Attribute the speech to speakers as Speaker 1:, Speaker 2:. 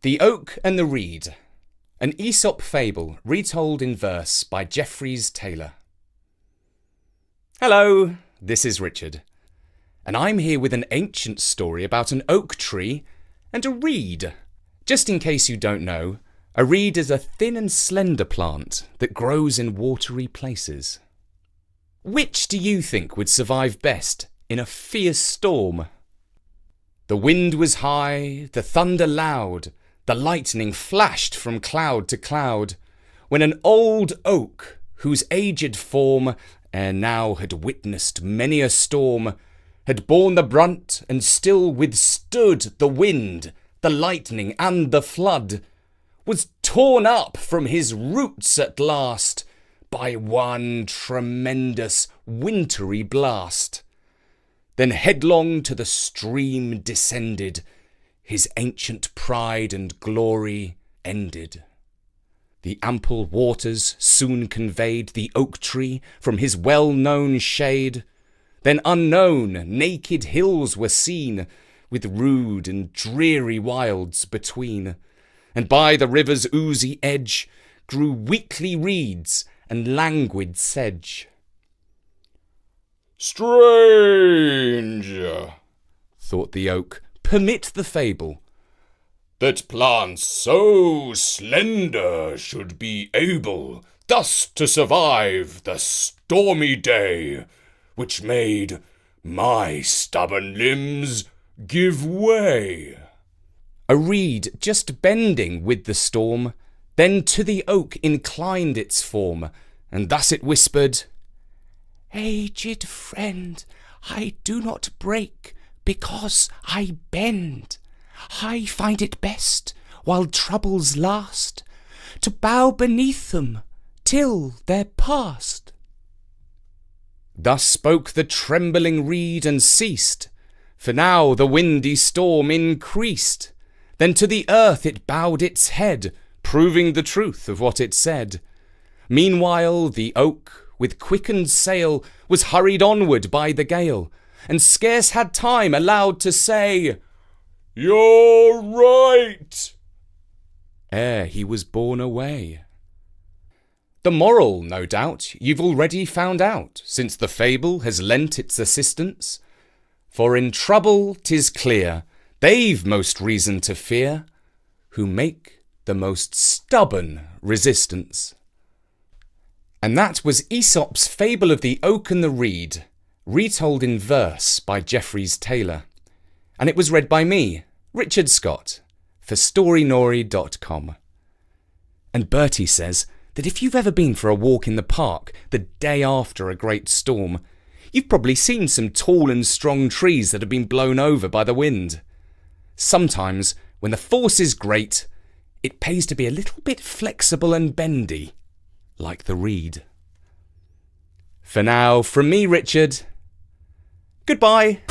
Speaker 1: The Oak and the Reed, an Aesop fable retold in verse by Taylor. Hello, this is Richard, and I'm here with an ancient story about an oak tree and a reed. Just in case you don't know, a reed is a thin and slender plant that grows in watery places. Which do you think would survive best in a fierce storm? The wind was high, the thunder loud, the lightning flashed from cloud to cloud, when an old oak, whose aged form ere now had witnessed many a storm, had borne the brunt and still withstood the wind, the lightning and the flood, was torn up from his roots at last by one tremendous wintry blast. Then headlong to the stream descended, his ancient pride and glory ended. The ample waters soon conveyed the oak tree from his well-known shade. Then unknown, naked hills were seen, with rude and dreary wilds between. And by the river's oozy edge grew weakly reeds and languid sedge.
Speaker 2: Strange,
Speaker 1: thought the oak, permit the fable,
Speaker 2: that plants so slender should be able thus to survive the stormy day, which made my stubborn limbs give way.
Speaker 1: A reed just bending with the storm, then to the oak inclined its form, and thus it whispered, "Aged friend, I do not break, because I bend. I find it best, while troubles last, to bow beneath them till they're past." Thus spoke the trembling reed and ceased, for now the windy storm increased. Then to the earth it bowed its head, proving the truth of what it said. Meanwhile the oak, with quickened sail, was hurried onward by the gale, and scarce had time allowed to say,
Speaker 2: "You're right,"
Speaker 1: ere he was borne away. The moral, no doubt, you've already found out, since the fable has lent its assistance. For in trouble, 'tis clear, they've most reason to fear, who make the most stubborn resistance. And that was Aesop's Fable of the Oak and the Reed, retold in verse by Taylor. And it was read by me, Richard Scott, for storynori.com. And Bertie says that if you've ever been for a walk in the park the day after a great storm, you've probably seen some tall and strong trees that have been blown over by the wind. Sometimes, when the force is great, it pays to be a little bit flexible and bendy, like the reed. For now, from me, Richard, goodbye.